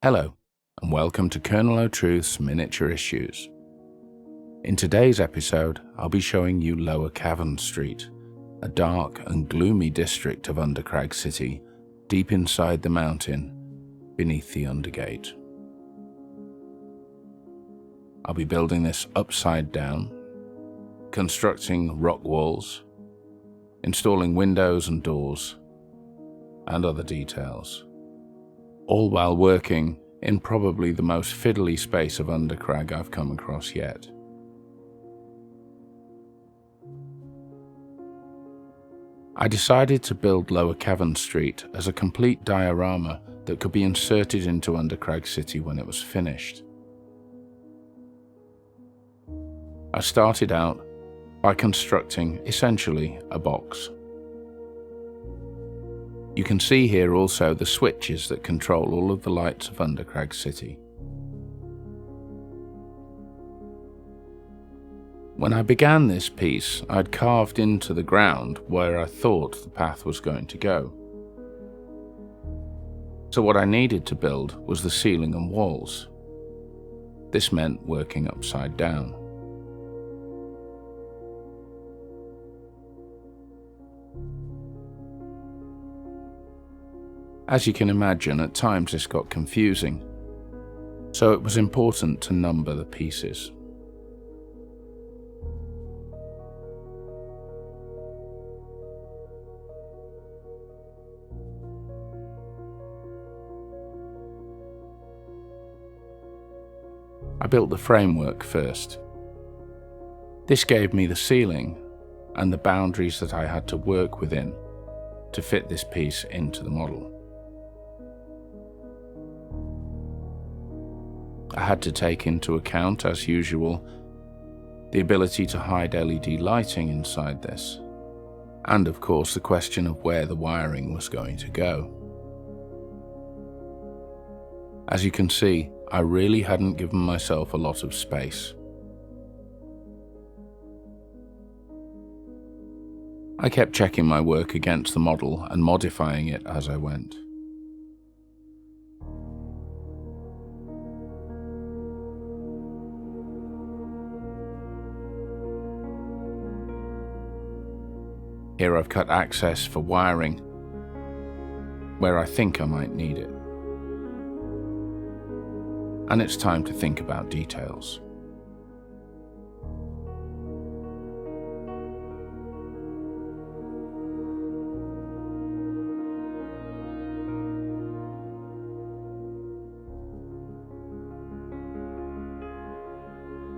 Hello, and welcome to Colonel O'Truth's Miniature Issues. In today's episode, I'll be showing you Lower Cavern Street, a dark and gloomy district of Undercrag City, deep inside the mountain, beneath the Undergate. I'll be building this upside down, constructing rock walls, installing windows and doors, and other details, all while working in probably the most fiddly space of Undercrag I've come across yet. I decided to build Lower Cavern Street as a complete diorama that could be inserted into Undercrag City when it was finished. I started out by constructing essentially a box. You can see here also the switches that control all of the lights of Undercrag City. When I began this piece, I'd carved into the ground where I thought the path was going to go. So what I needed to build was the ceiling and walls. This meant working upside down. As you can imagine, at times this got confusing, so it was important to number the pieces. I built the framework first. This gave me the ceiling and the boundaries that I had to work within to fit this piece into the model. I had to take into account, as usual, the ability to hide LED lighting inside this, and of course the question of where the wiring was going to go. As you can see, I really hadn't given myself a lot of space. I kept checking my work against the model and modifying it as I went. Here I've cut access for wiring where I think I might need it. And it's time to think about details.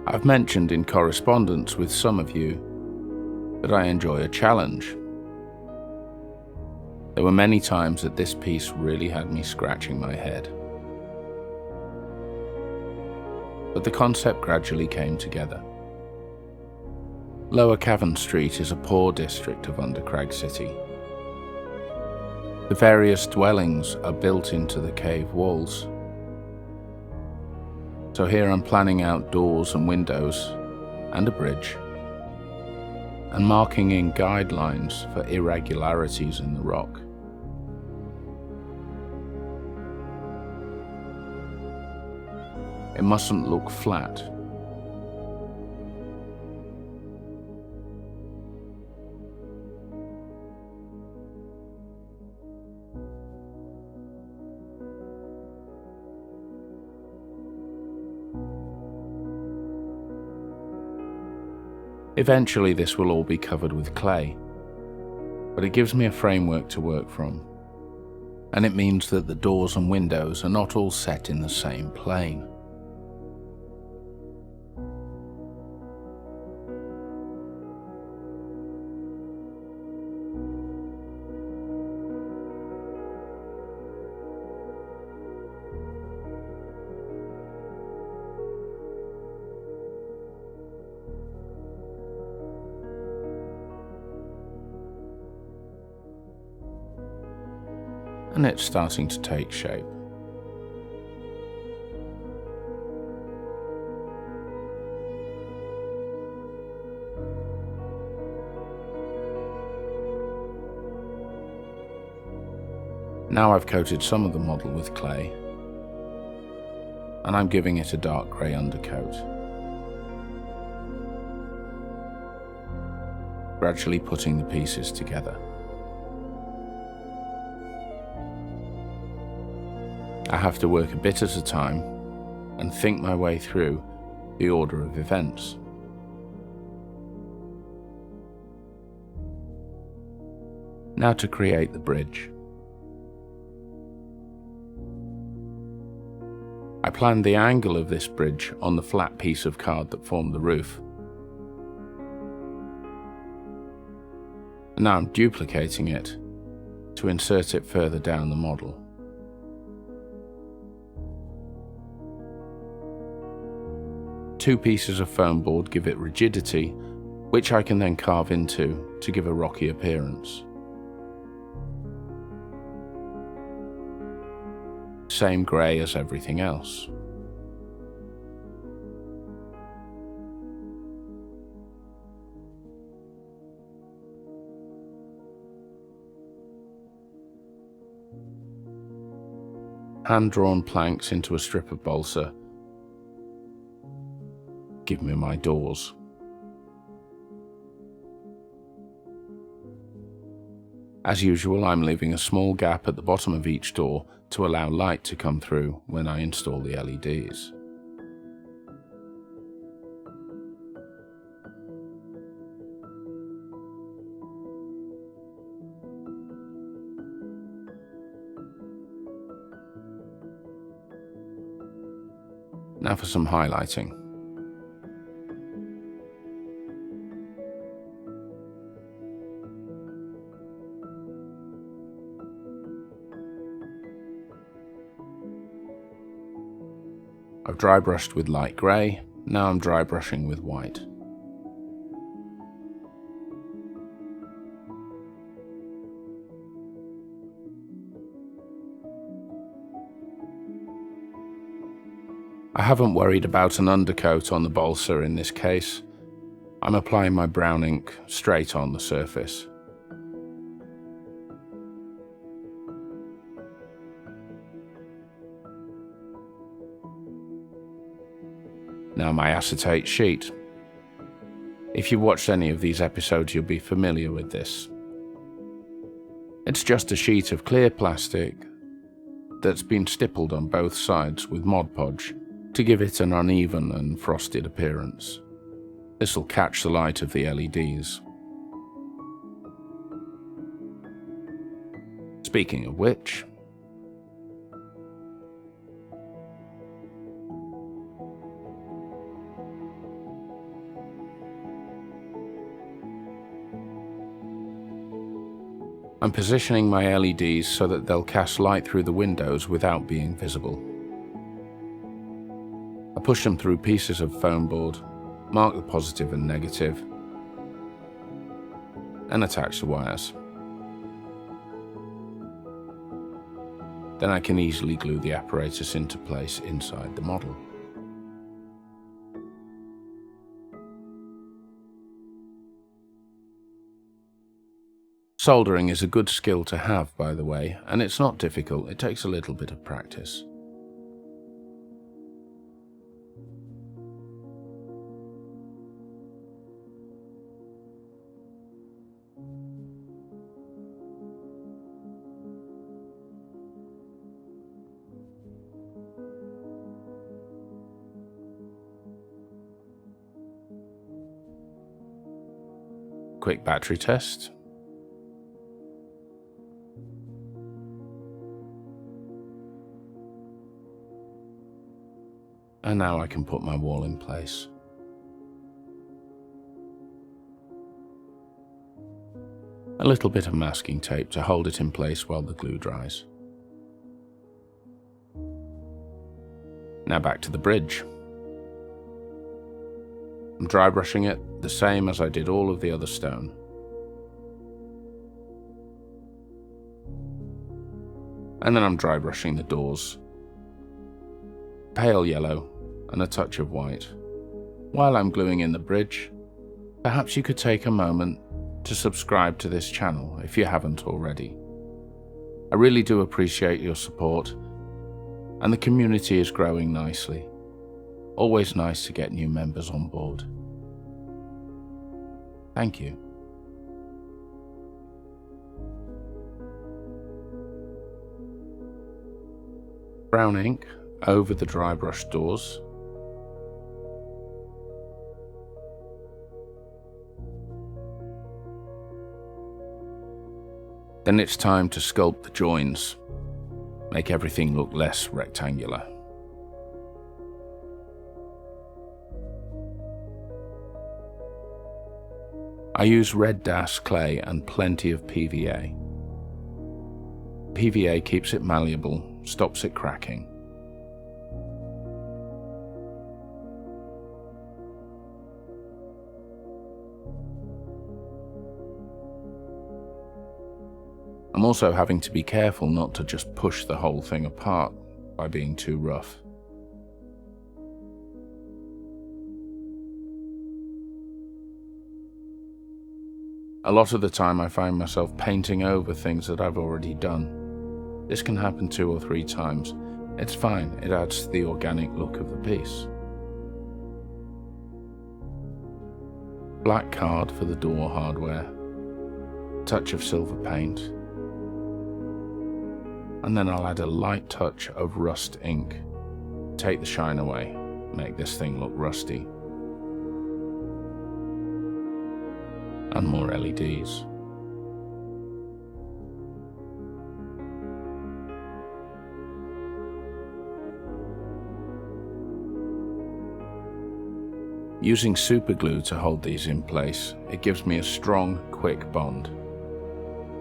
I've mentioned in correspondence with some of you that I enjoy a challenge. There were many times that this piece really had me scratching my head. But the concept gradually came together. Lower Cavern Street is a poor district of Undercrag City. The various dwellings are built into the cave walls. So here I'm planning out doors and windows and a bridge, and marking in guidelines for irregularities in the rock. It mustn't look flat. Eventually this will all be covered with clay, but it gives me a framework to work from, and it means that the doors and windows are not all set in the same plane. And it's starting to take shape. Now I've coated some of the model with clay, and I'm giving it a dark grey undercoat. Gradually putting the pieces together. I have to work a bit at a time and think my way through the order of events. Now to create the bridge. I planned the angle of this bridge on the flat piece of card that formed the roof. And now I'm duplicating it to insert it further down the model. Two pieces of foam board give it rigidity, which I can then carve into to give a rocky appearance. Same grey as everything else. Hand-drawn planks into a strip of balsa give me my doors. As usual, I'm leaving a small gap at the bottom of each door to allow light to come through when I install the LEDs. Now for some highlighting. I've dry brushed with light grey, now I'm dry brushing with white. I haven't worried about an undercoat on the balsa in this case. I'm applying my brown ink straight on the surface. Now my acetate sheet. If you've watched any of these episodes, you'll be familiar with this. It's just a sheet of clear plastic that's been stippled on both sides with Mod Podge to give it an uneven and frosted appearance. This will catch the light of the LEDs. Speaking of which, I'm positioning my LEDs so that they'll cast light through the windows without being visible. I push them through pieces of foam board, mark the positive and negative, and attach the wires. Then I can easily glue the apparatus into place inside the model. Soldering is a good skill to have, by the way, and it's not difficult, it takes a little bit of practice. Quick battery test. And now I can put my wall in place. A little bit of masking tape to hold it in place while the glue dries. Now back to the bridge. I'm dry brushing it the same as I did all of the other stone. And then I'm dry brushing the doors. Pale yellow and a touch of white. While I'm gluing in the bridge, perhaps you could take a moment to subscribe to this channel if you haven't already. I really do appreciate your support, and the community is growing nicely. Always nice to get new members on board. Thank you. Brown ink over the dry brush doors. Then it's time to sculpt the joins, make everything look less rectangular. I use red Das clay and plenty of PVA. PVA keeps it malleable, stops it cracking. I'm also having to be careful not to just push the whole thing apart by being too rough. A lot of the time I find myself painting over things that I've already done. This can happen 2 or 3 times. It's fine, it adds to the organic look of the piece. Black card for the door hardware, touch of silver paint, and then I'll add a light touch of rust ink. Take the shine away, make this thing look rusty. And more LEDs. Using super glue to hold these in place, it gives me a strong, quick bond.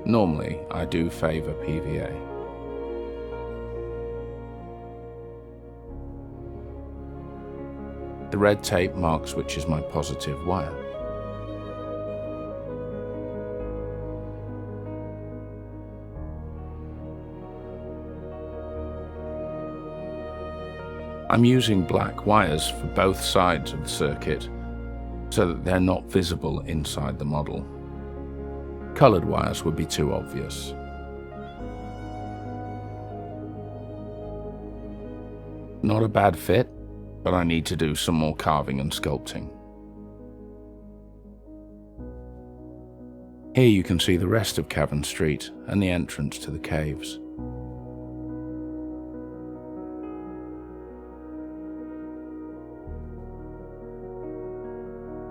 Normally, I do favour PVA. The red tape marks which is my positive wire. I'm using black wires for both sides of the circuit so that they're not visible inside the model. Coloured wires would be too obvious. Not a bad fit, but I need to do some more carving and sculpting. Here you can see the rest of Cavern Street and the entrance to the caves.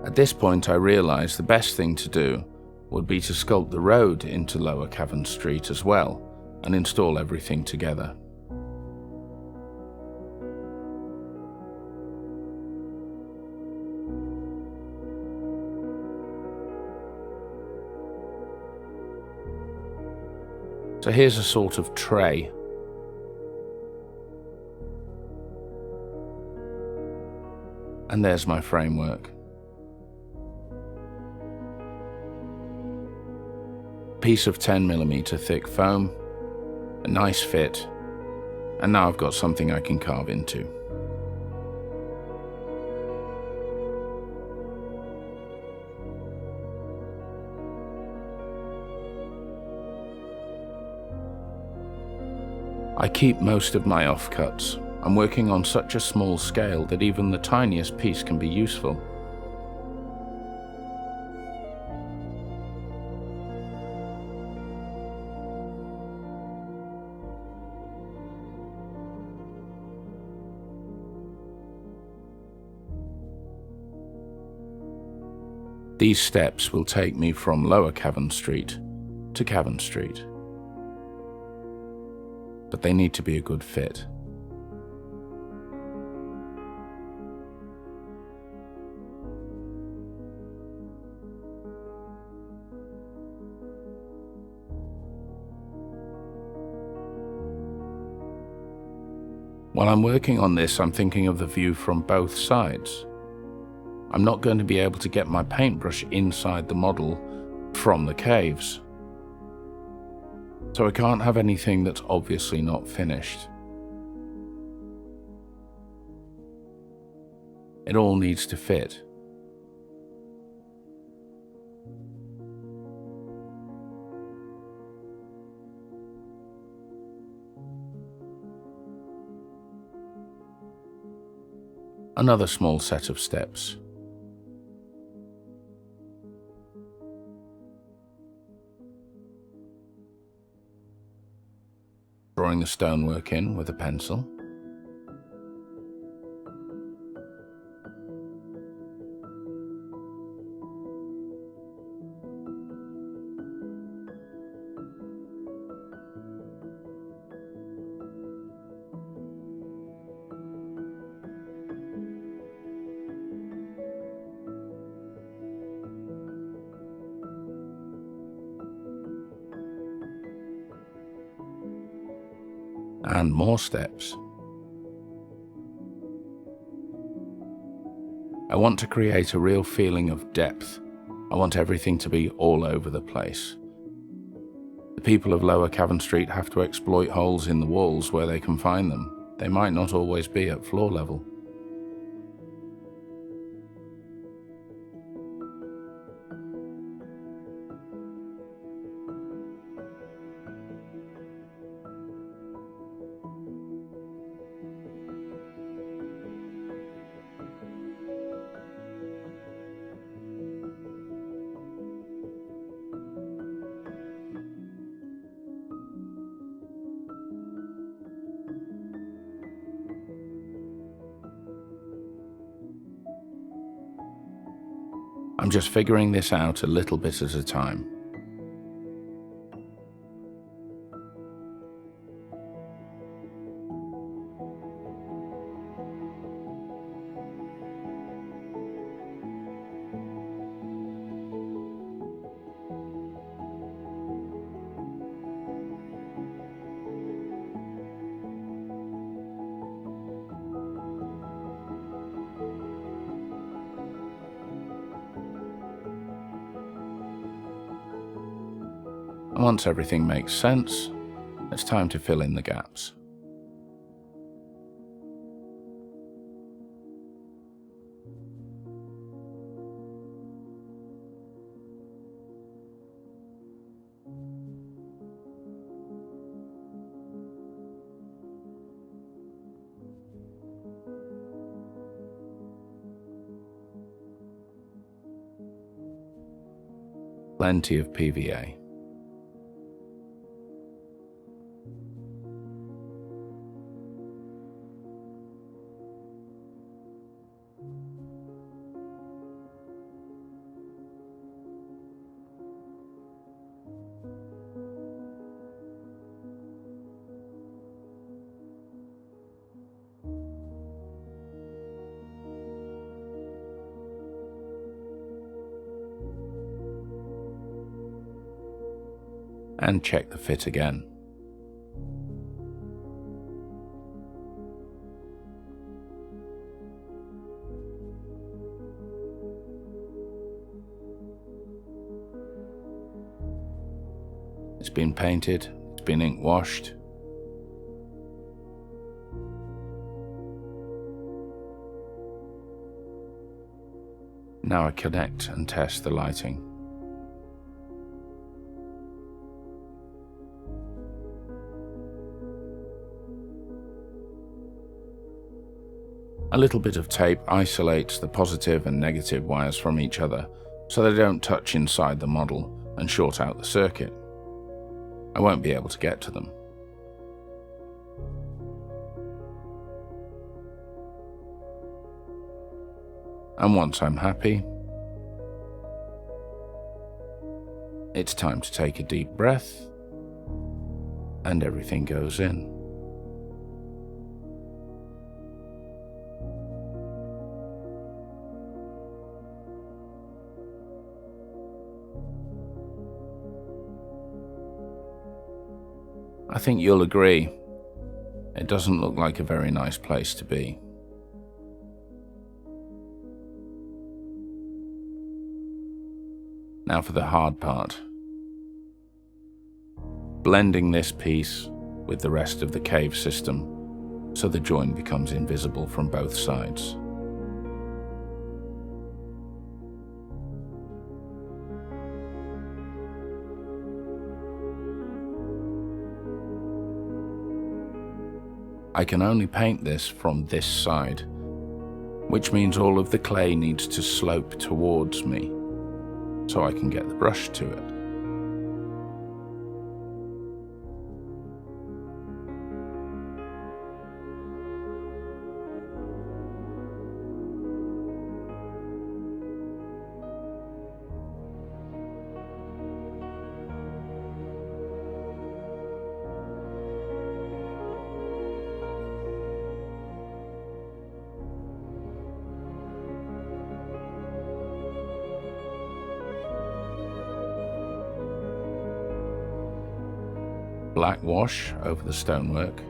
At this point I realised the best thing to do would be to sculpt the road into Lower Cavern Street as well and install everything together. So here's a sort of tray. And there's my framework. Piece of 10mm thick foam, a nice fit, and now I've got something I can carve into. I keep most of my offcuts. I'm working on such a small scale that even the tiniest piece can be useful. These steps will take me from Lower Cavern Street to Cavern Street. But they need to be a good fit. While I'm working on this, I'm thinking of the view from both sides. I'm not going to be able to get my paintbrush inside the model from the caves. So I can't have anything that's obviously not finished. It all needs to fit. Another small set of steps. Drawing the stonework in with a pencil. And more steps. I want to create a real feeling of depth. I want everything to be all over the place. The people of Lower Cavern Street have to exploit holes in the walls where they can find them. They might not always be at floor level. I'm just figuring this out a little bit at a time. And once everything makes sense, it's time to fill in the gaps. Plenty of PVA. And check the fit again. It's been painted, it's been ink washed. Now I connect and test the lighting. A little bit of tape isolates the positive and negative wires from each other so they don't touch inside the model and short out the circuit. I won't be able to get to them. And once I'm happy, it's time to take a deep breath and everything goes in. I think you'll agree, it doesn't look like a very nice place to be. Now for the hard part. Blending this piece with the rest of the cave system so the join becomes invisible from both sides. I can only paint this from this side, which means all of the clay needs to slope towards me so I can get the brush to it. Black wash over the stonework.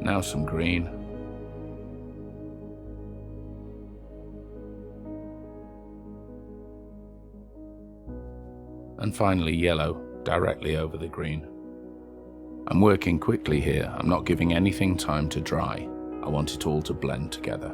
Now some green. And finally yellow directly over the green. I'm working quickly here. I'm not giving anything time to dry. I want it all to blend together.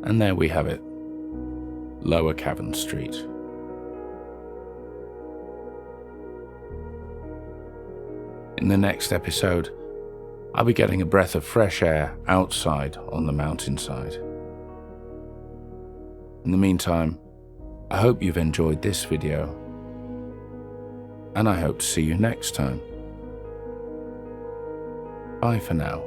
And there we have it. Lower Cavern Street. In the next episode, I'll be getting a breath of fresh air outside on the mountainside. In the meantime, I hope you've enjoyed this video, and I hope to see you next time. Bye for now.